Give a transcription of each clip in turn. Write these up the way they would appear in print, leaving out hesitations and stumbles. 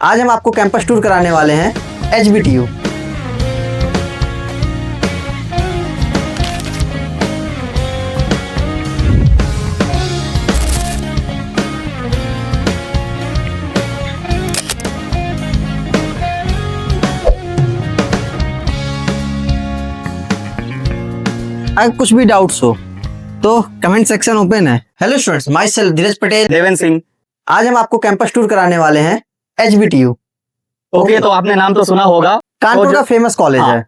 आज हम आपको कैंपस टूर कराने वाले हैं HBTU। अगर कुछ भी डाउट्स हो तो कमेंट सेक्शन ओपन है। हेलो स्टूडेंट्स, माई सेल्फ धीरज पटेल, देवेंद्र सिंह। आज हम आपको कैंपस टूर कराने वाले हैं HBTU। ओके, तो आपने नाम तो सुना होगा, कानपुर का फेमस कॉलेज है।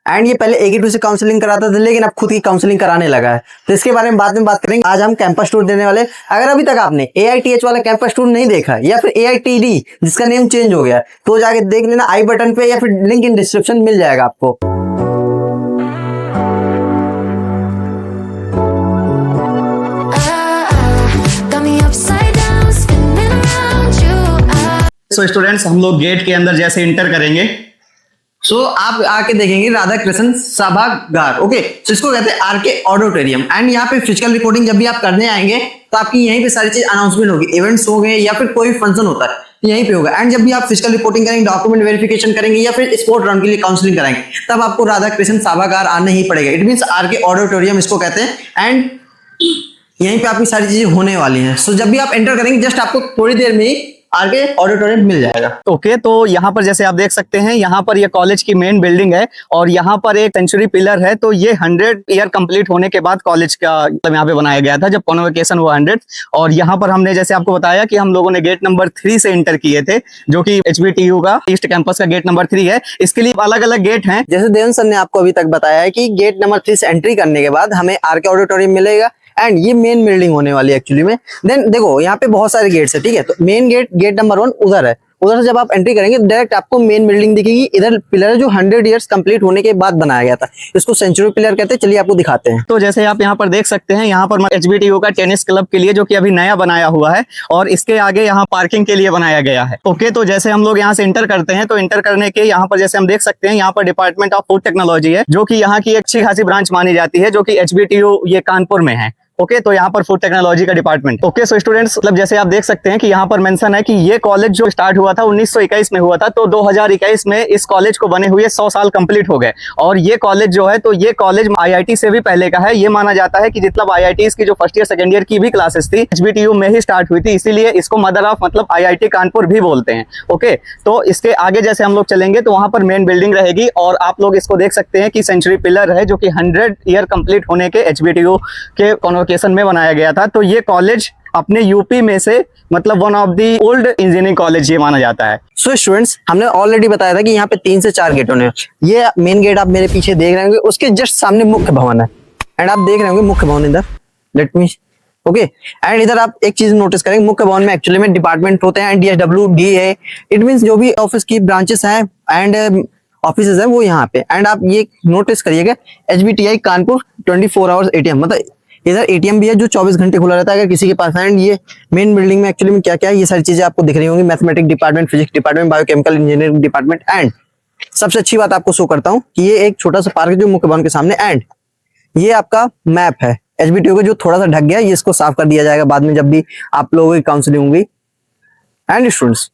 एंड ये पहले AG2 से काउंसलिंग कराता था, लेकिन अब खुद की काउंसलिंग कराने लगा है, तो इसके बारे में बाद में बात करेंगे। आज हम कैंपस टूर देने वाले। अगर अभी तक आपने AITH वाला कैंपस टूर नहीं देखा या फिर AITD जिसका नेम चेंज हो गया, तो जाके देख लेना, आई बटन पे या फिर लिंक इन डिस्क्रिप्शन मिल जाएगा आपको। सो स्टूडेंट्स, हम लोग गेट के अंदर जैसे इंटर करेंगे, आप आके देखेंगे राधा कृष्ण सभागार। ओके, तो इसको कहते हैं RK ऑडिटोरियम। एंड यहाँ पे फिजिकल रिपोर्टिंग जब भी आप करने आएंगे तो आपकी यहीं पे सारी चीज अनाउंसमेंट होगी। इवेंट्स हो गए या फिर कोई फंक्शन होता है तो यहीं पे होगा। एंड जब भी आप फिजिकल रिपोर्टिंग करेंगे, डॉक्यूमेंट वेरिफिकेशन करेंगे या फिर स्पोर्ट राउंड के लिए काउंसलिंग कराएंगे, तब आपको राधा कृष्ण सभागार आना ही पड़ेगा। इट मीन RK ऑडिटोरियम इसको कहते हैं। एंड यहीं पे आपकी सारी चीजें होने वाली हैं। सो जब भी आप एंटर करेंगे, जस्ट आपको थोड़ी देर में ही RK ऑडिटोरियम मिल जाएगा। ओके, तो यहाँ पर जैसे आप देख सकते हैं, यहाँ पर ये कॉलेज की मेन बिल्डिंग है और यहाँ पर एक सेंचुरी पिलर है। तो ये 100 ईयर कंप्लीट होने के बाद कॉलेज का यहाँ पे बनाया गया था, जब कॉन्वोकेशन हुआ 100। और यहाँ पर हमने जैसे आपको बताया कि हम लोगों ने गेट नंबर 3 से इंटर किए थे, जो कि HBTU का ईस्ट कैंपस का गेट नंबर 3 है। इसके लिए अलग अलग गेट हैं। जैसे देवेंद्र सर ने आपको अभी तक बताया है कि गेट नंबर 3 से एंट्री करने के बाद हमें RK ऑडिटोरियम मिलेगा। एंड ये मेन बिल्डिंग होने वाली है एक्चुअली में। देन देखो, यहाँ पे बहुत सारे गेट्स है, ठीक है। तो मेन गेट नंबर 1 उधर है। उधर से जब आप एंट्री करेंगे डायरेक्ट आपको मेन बिल्डिंग दिखेगी। इधर पिलर है जो 100 इयर्स कंप्लीट होने के बाद बनाया गया था, इसको सेंचुरी पिलर कहते हैं। चलिए आपको दिखाते हैं। तो जैसे आप यहाँ पर देख सकते हैं, यहाँ पर HBTU का टेनिस क्लब के लिए, जो कि अभी नया बनाया हुआ है, और इसके आगे यहाँ पार्किंग के लिए बनाया गया है। ओके, तो जैसे हम लोग यहाँ से इंटर करते हैं, तो इंटर करने के यहाँ पर जैसे हम देख सकते हैं, यहाँ पर डिपार्टमेंट ऑफ फूड टेक्नोलॉजी है, जो कि यहाँ की एक अच्छी खासी ब्रांच मानी जाती है, जो कि HBTU ये कानपुर में है। ओके, तो यहाँ पर फूड टेक्नोलॉजी का डिपार्टमेंट। ओके, सो स्टूडेंट्स, मतलब जैसे आप देख सकते हैं कि यहाँ पर मेंशन है कि ये कॉलेज जो स्टार्ट हुआ था 1921 में हुआ था, तो 2021 में इस कॉलेज को बने हुए 100 साल कंप्लीट हो गए। और ये कॉलेज जो है, तो ये कॉलेज IIT से भी पहले का है। ये माना जाता है कि जितना IITs की जो फर्स्ट ईयर सेकंड ईयर की भी क्लासेस थी, HBTU में ही स्टार्ट हुई थी, इसीलिए इसको मदर ऑफ मतलब IIT कानपुर भी बोलते हैं। ओके, तो इसके आगे जैसे हम लोग चलेंगे तो वहां पर मेन बिल्डिंग रहेगी, और आप लोग इसको देख सकते हैं कि सेंचुरी पिलर है, जो कि 100 ईयर कंप्लीट होने के HBTU के कॉन्वोकेशन में बनाया गया था। तो ये कॉलेज अपने यूपी में से मतलब one of the old engineering college ये माना जाता है। सो स्टूडेंट्स, हमने ऑलरेडी बताया था कि यहाँ पे 3 से 4 गेट होने हैं। ये मेन गेट आप मेरे पीछे देख रहे होंगे, उसके जस्ट सामने मुख्य भवन है। एंड आप देख रहे होंगे मुख्य भवन इधर, लेट मी ओके। एंड इधर आप एक चीज नोटिस करेंगे, मुख्य भवन में एक्चुअली में डिपार्टमेंट होते हैं, DSW, DA, इट मीन्स जो भी ऑफिस की ब्रांचेस हैं एंड ऑफिसेज है वो यहाँ पे। एंड आप ये नोटिस करिएगा, HBTI कानपुर 24 आवर्स ATM, मतलब इधर ATM भी है जो 24 घंटे खुला रहता है अगर किसी के पास है। एंड ये मेन बिल्डिंग में एक्चुअली में क्या क्या है, ये सारी चीजें आपको दिख रही होंगी। Mathematics department, physics department, biochemical engineering department. And सबसे अच्छी बात आपको शो करता हूँ कि ये एक छोटा सा पार्क है जो मुख्य भवन के सामने। एंड ये आपका मैप है HBTU का, जो थोड़ा सा ढक गया, ये इसको साफ कर दिया जाएगा बाद में जब भी आप लोगों की काउंसलिंग होगी। एंड स्टूडेंट्स,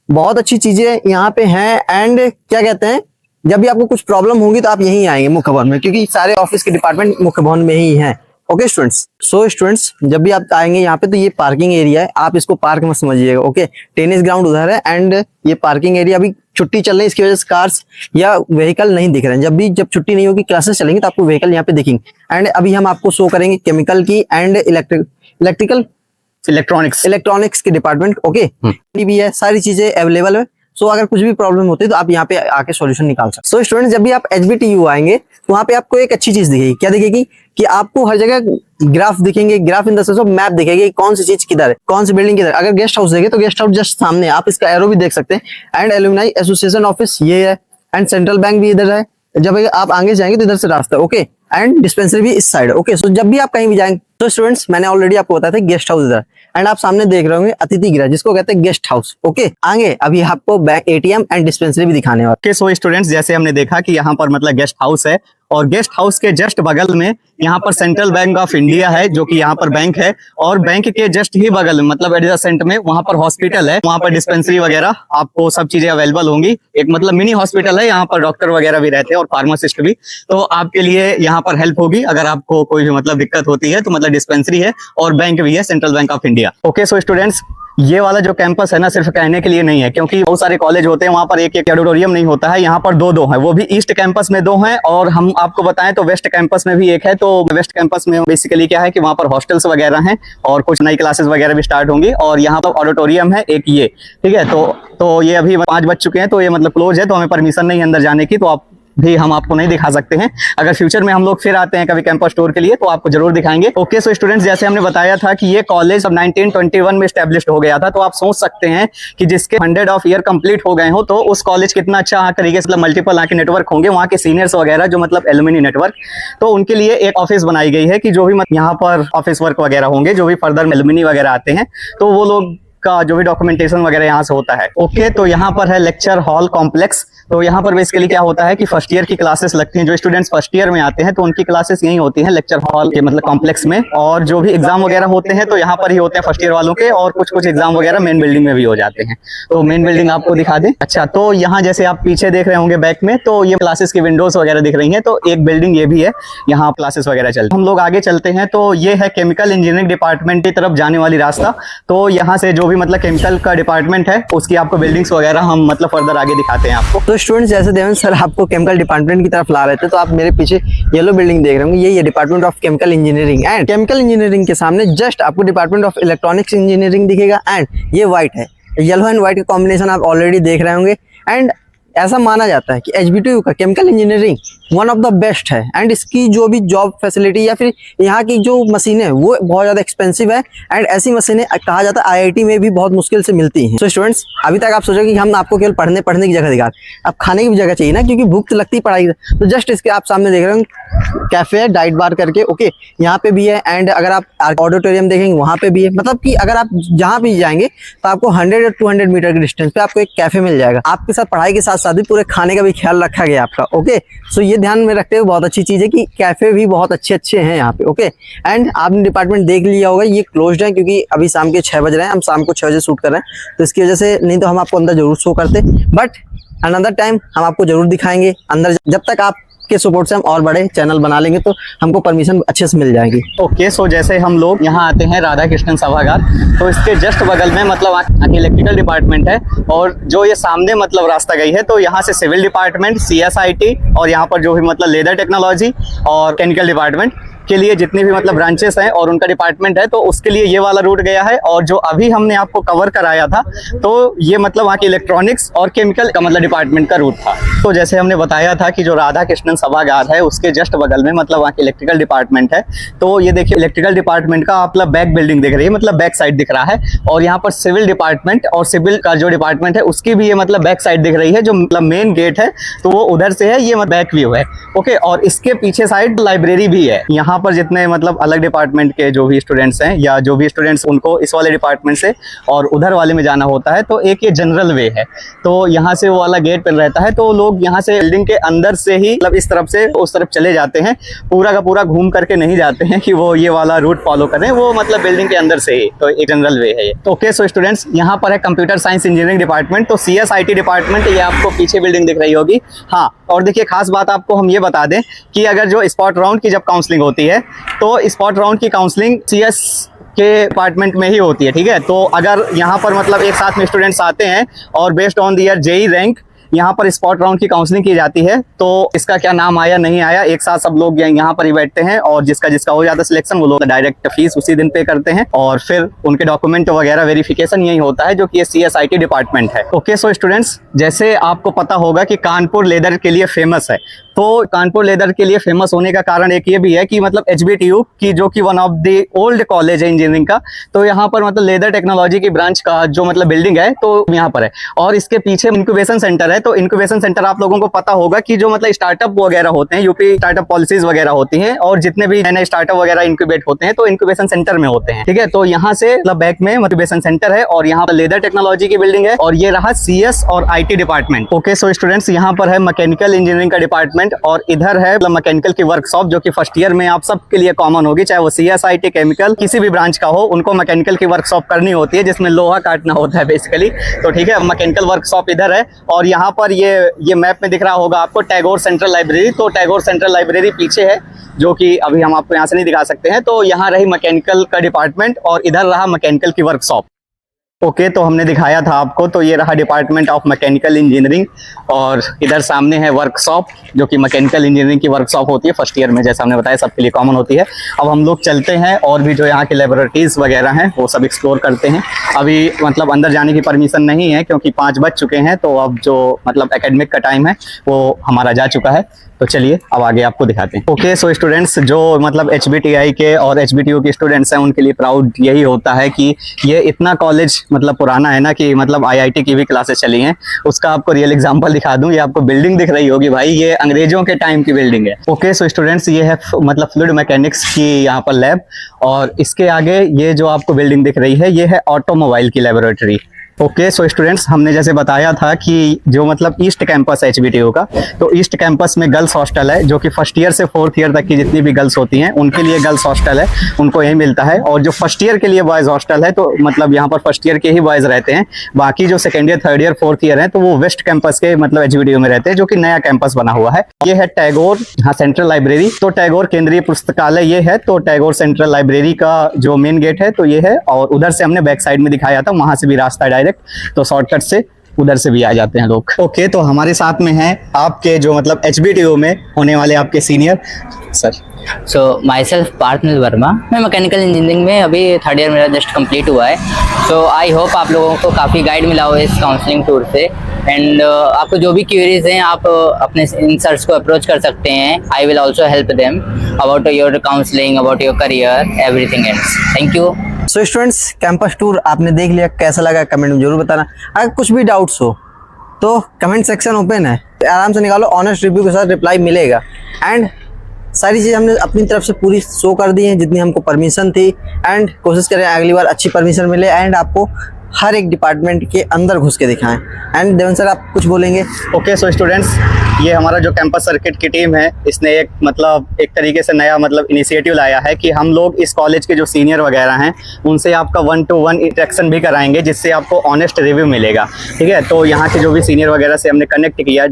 बहुत अच्छी चीजें यहाँ पे हैं। एंड क्या कहते हैं, जब भी आपको कुछ प्रॉब्लम होगी तो आप यहीं आएंगे मुख्य भवन में, क्योंकि सारे ऑफिस के डिपार्टमेंट मुख्य भवन में ही हैं। ओके स्टूडेंट्स, सो स्टूडेंट्स, जब भी आप आएंगे यहाँ पे तो ये पार्किंग एरिया है, आप इसको पार्क मत समझिएगा। ओके, टेनिस ग्राउंड उधर है एंड ये पार्किंग एरिया। अभी छुट्टी चल रही है, इसकी वजह से कार्स या व्हीकल नहीं दिख रहे हैं। जब छुट्टी नहीं होगी, क्लासेस चलेंगे, तो आपको व्हीकल यहाँ पे दिखेंगे। एंड अभी हम आपको शो करेंगे केमिकल की एंड इलेक्ट्रॉनिक्स के डिपार्टमेंट। ओके, भी है, सारी चीजें अवेलेबल है। सो अगर कुछ भी प्रॉब्लम होती है तो आप यहाँ पे आके सॉल्यूशन निकाल सकते। सो स्टूडेंट, जब भी आप HBTU आएंगे तो वहाँ पे आपको एक अच्छी चीज दिखेगी। क्या दिखेगी कि आपको हर जगह ग्राफ दिखेंगे। Graph in the sense of map दिखेगी, कौन सी चीज किधर है, कौन सी बिल्डिंग किधर। अगर गेस्ट हाउस देखे तो गेस्ट हाउस जस्ट सामने, आप इसका एरो भी देख सकते हैं। एंड एलुमनाई एसोसिएशन ऑफिस ये है, एंड सेंट्रल बैंक भी इधर है। जब आप आगे जाएंगे तो इधर से रास्ता। ओके, एंड डिस्पेंसरी भी इस साइड। ओके, सो जब भी आप कहीं भी जाएंगे तो स्टूडेंट्स, मैंने ऑलरेडी आपको बताया था गेस्ट हाउस इधर। एंड आप सामने देख रहे होंगे अतिथि गृह, जिसको कहते हैं गेस्ट हाउस। ओके, आगे अभी आपको बैंक, ATM एंड डिस्पेंसरी भी दिखाने वाले। सो स्टूडेंट्स, जैसे हमने देखा कि यहाँ पर मतलब गेस्ट हाउस है और गेस्ट हाउस के जस्ट बगल में यहाँ पर सेंट्रल बैंक ऑफ इंडिया है, जो कि यहाँ पर बैंक है, और बैंक के जस्ट ही बगल में मतलब एडजेसेंट में वहाँ पर हॉस्पिटल है, वहाँ पर डिस्पेंसरी वगैरह आपको सब चीजें अवेलेबल होंगी। एक मतलब मिनी हॉस्पिटल है, यहाँ पर डॉक्टर वगैरह भी रहते हैं और फार्मासिस्ट भी, तो आपके लिए यहाँ पर हेल्प होगी अगर आपको कोई भी मतलब दिक्कत होती है। तो मतलब डिस्पेंसरी है और बैंक भी है, central bank of India. Okay, so students, ये वाला जो कैंपस है ना सिर्फ कहने के लिए नहीं है, क्योंकि बहुत सारे कॉलेज होते हैं वहाँ पर एक एक ऑडिटोरियम नहीं होता है, यहाँ पर दो है, वो भी ईस्ट कैंपस में 2 हैं, और हम आपको बताएं तो वेस्ट कैंपस में भी एक है। तो वेस्ट कैंपस में बेसिकली क्या है कि वहाँ पर हॉस्टल्स वगैरह हैं और कुछ नई क्लासेस वगैरह भी स्टार्ट होंगी, और यहाँ पर ऑडिटोरियम है एक ये, ठीक है। तो ये अभी 5 बज चुके हैं, तो ये मतलब क्लोज है, तो हमें परमिशन नहीं अंदर जाने की, तो आप भी हम आपको नहीं दिखा सकते हैं। अगर फ्यूचर में हम लोग फिर आते हैं कभी कैंपस टूर के लिए तो आपको जरूर दिखाएंगे। ओके, सो स्टूडेंट्स, जैसे हमने बताया था कि ये कॉलेज अब 1921 में स्टैब्लिश्ड हो गया था, तो आप सोच सकते हैं कि जिसके 100 ऑफ ईयर कंप्लीट हो गए हो तो उस कॉलेज कितना अच्छा तरीके से मतलब मल्टीपल यहाँ के नेटवर्क होंगे, वहाँ के सीनियर्स वगैरह जो मतलब एलुमनी नेटवर्क, तो उनके लिए एक ऑफिस बनाई गई है कि जो भी यहाँ पर ऑफिस वर्क वगैरह होंगे, जो भी फर्दर एलुमनी वगैरह आते हैं तो वो लोग का जो भी डॉक्यूमेंटेशन वगैरह यहाँ से होता है। ओके, तो यहाँ पर है लेक्चर हॉल कॉम्प्लेक्स। तो यहाँ पर बेसिकली क्या होता है कि फर्स्ट ईयर की क्लासेस लगती हैं, जो स्टूडेंट्स फर्स्ट ईयर में आते हैं तो उनकी क्लासेस यही होती हैं लेक्चर हॉल के मतलब कॉम्प्लेक्स में, और जो भी एग्जाम वगैरह होते हैं तो यहाँ पर ही होते हैं फर्स्ट ईयर वालों के, और कुछ एग्जाम वगैरह मेन बिल्डिंग में भी हो जाते हैं। तो मेन बिल्डिंग आपको दिखा दें। अच्छा, तो यहाँ जैसे आप पीछे देख रहे होंगे बैक में, तो ये क्लासेस की विंडोज वगैरह दिख रही है, तो एक बिल्डिंग ये भी है, यहाँ क्लासेस वगैरह चलते हैं। हम लोग आगे चलते हैं, तो ये है केमिकल इंजीनियरिंग डिपार्टमेंट की तरफ जाने वाली रास्ता। तो यहाँ से जो भी मतलब केमिकल का डिपार्टमेंट है उसकी आपको बिल्डिंग्स वगैरह हम मतलब फर्दर आगे दिखाते हैं आपको। तो स्टूडेंट्स, जैसे देवेंद्र सर आपको केमिकल डिपार्टमेंट की तरफ ला रहे थे, तो आप मेरे पीछे येलो बिल्डिंग देख रहे होंगे, ये department of chemical engineering. And chemical engineering के सामने जस्ट आपको डिपार्टमेंट ऑफ इलेक्ट्रॉनिक्स इंजीनियरिंग दिखेगा, एंड ये व्हाइट है, येलो एंड व्हाइट का कॉम्बिनेशन आप ऑलरेडी देख रहे होंगे। एंड ऐसा माना जाता है कि HBTU का chemical engineering one of the best है, एंड इसकी जो भी जॉब फैसिलिटी या फिर यहाँ की जो मशीनें हैं वो बहुत ज़्यादा एक्सपेंसिव है, एंड ऐसी मशीनें कहा जाता है IIT में भी बहुत मुश्किल से मिलती हैं। तो स्टूडेंट्स, अभी तक आप सोचोगे कि हम आपको केवल पढ़ने की जगह दिखा, अब खाने की भी जगह चाहिए ना, क्योंकि भूख तो लगती है पढ़ाई। तो जस्ट इसके आप सामने देख रहे हो कैफे है, डाइट बार करके, ओके, यहाँ पे भी है। एंड अगर आप ऑडिटोरियम देखेंगे वहाँ पे भी है, मतलब कि अगर आप जहाँ भी जाएंगे तो आपको 100 या 200 मीटर के डिस्टेंस पे आपको एक कैफे मिल जाएगा। आपके साथ पढ़ाई के साथ साथ भी पूरे खाने का भी ख्याल रखा गया आपका। ओके, सो ये ध्यान में रखते हुए बहुत अच्छी चीज़ है कि कैफे भी बहुत अच्छे हैं यहाँ पे। ओके, एंड आपने डिपार्टमेंट देख लिया होगा, ये क्लोज्ड है क्योंकि अभी शाम के 6 बज रहे हैं, हम शाम को 6 बजे शूट कर रहे हैं, तो इसकी वजह से, नहीं तो हम आपको अंदर जरूर शो करते, बट अनदर टाइम हम आपको जरूर दिखाएंगे अंदर। जब तक आप के सपोर्ट से हम और बड़े चैनल बना लेंगे तो हमको परमिशन अच्छे से मिल जाएगी। ओके, सो जैसे हम लोग यहाँ आते हैं राधा कृष्णन सभागार, तो इसके जस्ट बगल में मतलब इलेक्ट्रिकल डिपार्टमेंट है, और जो ये सामने मतलब रास्ता गई है तो यहाँ से सिविल डिपार्टमेंट, CSIT, और यहाँ पर जो भी मतलब लेदर टेक्नोलॉजी और केमिकल डिपार्टमेंट के लिए जितनी भी मतलब ब्रांचेस हैं और उनका डिपार्टमेंट है, तो उसके लिए ये वाला रूट गया है। और जो अभी हमने आपको कवर कराया था तो ये मतलब वहाँ की इलेक्ट्रॉनिक्स और केमिकल का मतलब डिपार्टमेंट का रूट था। तो जैसे हमने बताया था कि जो राधा कृष्णन सभागार है उसके जस्ट बगल में मतलब वहाँ की इलेक्ट्रिकल डिपार्टमेंट है। तो ये देखिए इलेक्ट्रिकल डिपार्टमेंट का मतलब बैक बिल्डिंग दिख रही है, मतलब बैक साइड दिख रहा है, और यहाँ पर सिविल डिपार्टमेंट और सिविल का जो डिपार्टमेंट है उसकी भी ये मतलब बैक साइड दिख रही है, जो मतलब मेन गेट है तो वो उधर से है, ये मतलब बैक व्यू है। ओके, और इसके पीछे साइड लाइब्रेरी भी है। यहाँ पर जितने मतलब अलग डिपार्टमेंट के जो भी स्टूडेंट्स हैं या जो भी स्टूडेंट्स उनको इस वाले डिपार्टमेंट से और उधर वाले में जाना होता है, तो एक ये जनरल वे है, तो यहाँ से वो वाला गेट पर रहता है, तो लोग यहाँ से बिल्डिंग के अंदर से ही मतलब इस तरफ से उस तरफ चले जाते हैं, पूरा का पूरा घूम करके नहीं जाते हैं कि वो ये वाला रूट फॉलो करें, वो मतलब बिल्डिंग के अंदर से ही, तो एक जनरल वे है ये। तो ओके, सो स्टूडेंट्स, यहाँ पर है कंप्यूटर साइंस इंजीनियरिंग डिपार्टमेंट, तो CSIT डिपार्टमेंट, ये आपको पीछे बिल्डिंग दिख रही होगी। हाँ, और देखिए खास बात आपको हम ये बता दें कि अगर जो स्पॉट राउंड की जब काउंसलिंग होती है तो स्पॉट राउंड की काउंसलिंग CS के डिपार्टमेंट में ही होती है, ठीक है। तो अगर यहाँ पर मतलब एक साथ में स्टूडेंट्स आते हैं और based on their JEE rank यहाँ पर स्पॉट राउंड की काउंसलिंग की जाती है, तो इसका क्या नाम आया नहीं आया, एक साथ सब लोग यहाँ पर ही बैठते हैं, और जिसका जिसका हो जाता है सिलेक्शन वो लोग डायरेक्ट फीस उसी दिन पे करते हैं, और फिर उनके डॉक्यूमेंट वगैरह वेरिफिकेशन यही होता है, जो कि ये CSIT डिपार्टमेंट है। ओके, सो स्टूडेंट्स, जैसे आपको पता होगा कि कानपुर लेदर के लिए फेमस है, तो कानपुर लेदर के लिए फेमस होने का कारण एक ये भी है कि मतलब HBTU की जो कि one of the old college है इंजीनियरिंग का, तो यहाँ पर मतलब लेदर टेक्नोलॉजी की ब्रांच का जो मतलब बिल्डिंग है तो यहाँ पर है, और इसके पीछे इंक्यूबेशन सेंटर है। तो इंक्यूबेशन सेंटर आप लोगों को पता होगा कि जो मतलब स्टार्टअप वगैरह होते हैं, यूपी स्टार्टअप पॉलिसीज वगैरह होती हैं, और जितने भी नए स्टार्टअप वगैरह इंक्यूबेट होते हैं तो इंक्यूबेशन सेंटर में होते हैं, ठीक है। तो यहाँ से मतलब बैक में इंक्यूबेशन सेंटर है, और यहाँ पर लेदर टेक्नोलॉजी की बिल्डिंग है, और ये रहा CS और IT department. Okay, so students, यहाँ पर है मैकेनिकल इंजीनियरिंग का डिपार्टमेंट, डिपार्टमेंट, और इधर है मैकेनिकल की वर्कशॉप जो कि फर्स्ट ईयर में आप सबके लिए कॉमन होगी, चाहे वो CSIT केमिकल किसी भी ब्रांच का हो, उनको मैकेनिकल की वर्कशॉप करनी होती है जिसमें लोहा काटना होता है बेसिकली। तो ठीक है, मैकेनिकल वर्कशॉप इधर है। और यहाँ पर ये मैप में दिख रहा होगा आपको टैगोर सेंट्रल लाइब्रेरी। तो टैगोर सेंट्रल लाइब्रेरी पीछे है, जो कि अभी हम आपको यहाँ से नहीं दिखा सकते हैं। तो यहाँ रही मैकेनिकल का डिपार्टमेंट और इधर रहा मैकेनिकल की वर्कशॉप। ओके, तो हमने दिखाया था आपको, तो ये रहा डिपार्टमेंट ऑफ मैकेनिकल इंजीनियरिंग, और इधर सामने है वर्कशॉप जो कि मैकेनिकल इंजीनियरिंग की वर्कशॉप होती है फर्स्ट ईयर में, जैसा हमने बताया सबके लिए कॉमन होती है। अब हम लोग चलते हैं और भी जो यहाँ की लेबोरेटरीज वगैरह हैं वो सब एक्सप्लोर करते हैं। अभी मतलब अंदर जाने की परमिशन नहीं है क्योंकि 5 बज चुके हैं, तो अब जो मतलब एकेडमिक का टाइम है वो हमारा जा चुका है। तो चलिए अब आगे आपको दिखाते हैं। ओके, सो स्टूडेंट्स, जो मतलब HBTI के और HBTU के स्टूडेंट्स हैं उनके लिए प्राउड यही होता है कि ये इतना कॉलेज मतलब पुराना है ना कि मतलब IIT की भी क्लासेस चली हैं। उसका आपको रियल एग्जांपल दिखा दूं, ये आपको बिल्डिंग दिख रही होगी भाई, ये अंग्रेजों के टाइम की बिल्डिंग है। ओके, सो स्टूडेंट्स, ये है मतलब फ्लूइड मैकेनिक्स की यहाँ पर लैब, और इसके आगे ये जो आपको बिल्डिंग दिख रही है ये है ऑटोमोबाइल की लेबोरेटरी। ओके, सो स्टूडेंट्स, हमने जैसे बताया था कि जो मतलब ईस्ट कैंपस है HBTU का, तो ईस्ट कैंपस में गर्ल्स हॉस्टल है जो कि फर्स्ट ईयर से 4th ईयर तक की जितनी भी गर्ल्स होती हैं उनके लिए गर्ल्स हॉस्टल है, उनको यही मिलता है। और जो फर्स्ट ईयर के लिए बॉयज़ हॉस्टल है, तो मतलब यहाँ पर फर्स्ट ईयर के ही बॉयज़ रहते हैं, बाकी जो second year, third year, 4th year हैं तो वो वेस्ट कैंपस के मतलब HBTU में रहते हैं, जो कि नया कैंपस बना हुआ है। ये है टैगोर सेंट्रल लाइब्रेरी। तो टैगोर केंद्रीय पुस्तकालय ये है, तो टैगोर सेंट्रल लाइब्रेरी का जो मेन गेट है तो ये है, और उधर से हमने बैक साइड में दिखाया था, वहां से भी रास्ता है डायरेक्ट, तो शॉर्टकट से उधर से भी आ जाते हैं लोग। ओके, तो हमारे साथ में है आपके जो मतलब HBTU में होने वाले आपके senior sir. So myself Parthnil Verma, मैं मैकेनिकल इंजीनियरिंग में अभी 3rd ईयर मेरा जस्ट कंप्लीट हुआ है। सो आई होप आप लोगों को काफ़ी गाइड मिला हो इस काउंसलिंग टूर से, एंड आपको जो भी क्वेरीज हैं आप अपने इन सर्स को अप्रोच कर सकते हैं। I will also help them about your counselling, about your career, everything else. Thank you. So students, campus tour आपने देख लिया, कैसा लगा कमेंट में जरूर बताना। अगर कुछ भी डाउट्स हो तो कमेंट सेक्शन ओपन है, आराम से निकालो, ऑनेस्ट रिव्यू के साथ रिप्लाई मिलेगा। एंड सारी चीज़ हमने अपनी तरफ से पूरी शो कर दी है जितनी हमको परमिशन थी, एंड कोशिश करें अगली बार अच्छी परमिशन मिले एंड आपको हर एक डिपार्टमेंट के अंदर घुस के दिखाएं। एंड देवन सर, आप कुछ बोलेंगे? ओके, सो स्टूडेंट्स, ये हमारा जो कैंपस सर्किट की टीम है इसने एक मतलब एक तरीके से नया मतलब इनिशिएटिव लाया है कि हम लोग इस कॉलेज के जो सीनियर वगैरह हैं उनसे आपका 1-to-1 इंटरेक्शन भी कराएंगे, जिससे आपको ऑनेस्ट रिव्यू मिलेगा। ठीक है, तो यहाँ के जो भी सीनियर वगैरह से हमने कनेक्ट किया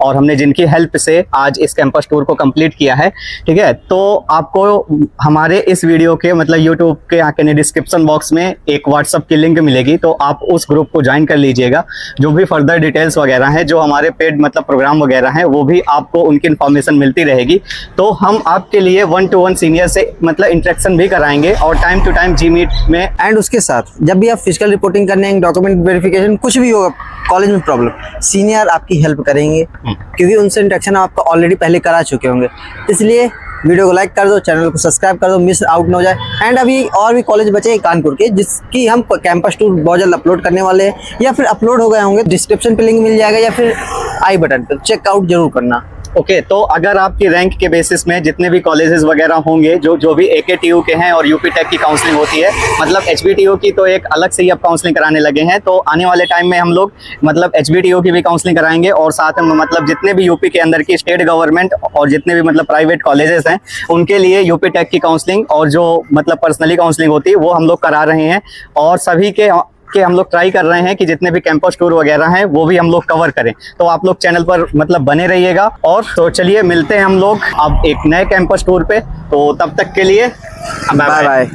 और हमने जिनकी हेल्प से आज इस कैंपस टूर को कंप्लीट किया है, ठीक है, तो आपको हमारे इस वीडियो के मतलब यूट्यूब के यहाँ के डिस्क्रिप्शन बॉक्स में एक व्हाट्सअप की लिंक मिलेगी, तो आप उस ग्रुप को ज्वाइन कर लीजिएगा। जो भी फर्दर डिटेल्स वगैरह हैं, जो हमारे पेड मतलब प्रोग्राम वगैरह हैं, वो भी आपको उनकी इन्फॉर्मेशन मिलती रहेगी। तो हम आपके लिए 1-to-1 सीनियर से मतलब इंटरेक्शन भी कराएंगे और टाइम टू टाइम Gmeet में। एंड उसके साथ जब भी आप फिजिकल रिपोर्टिंग करने, डॉक्यूमेंट वेरिफिकेशन, कुछ भी होगा कॉलेज में प्रॉब्लम, सीनियर आपकी हेल्प करेंगे क्योंकि उनसे इंटरेक्शन आपका ऑलरेडी पहले करा चुके होंगे। इसलिए वीडियो को लाइक कर दो, चैनल को सब्सक्राइब कर दो, मिस आउट ना हो जाए। एंड अभी और भी कॉलेज बचे हैं कानपुर के जिसकी हम कैंपस टूर बहुत जल्द अपलोड करने वाले हैं, या फिर अपलोड हो गए होंगे, डिस्क्रिप्शन पे लिंक मिल जाएगा या फिर आई बटन पर, चेकआउट जरूर करना। ओके, तो अगर आपकी रैंक के बेसिस में जितने भी कॉलेजेस वगैरह होंगे जो भी AKTU के हैं और UP टेक की काउंसलिंग होती है, मतलब HBTU की तो एक अलग से ही अब काउंसलिंग कराने लगे हैं, तो आने वाले टाइम में हम लोग मतलब HBTU की भी काउंसलिंग कराएंगे, और साथ में मतलब जितने भी UP के अंदर की स्टेट गवर्नमेंट और जितने भी मतलब प्राइवेट कॉलेजेस हैं उनके लिए UP टेक की काउंसलिंग और जो मतलब पर्सनली काउंसलिंग होती है वो हम लोग करा रहे हैं, और सभी के हम लोग ट्राई कर रहे हैं कि जितने भी कैंपस टूर वगैरह हैं वो भी हम लोग कवर करें। तो आप लोग चैनल पर मतलब बने रहिएगा, और तो चलिए मिलते हैं हम लोग अब एक नए कैंपस टूर पे। तो तब तक के लिए बाय बाय।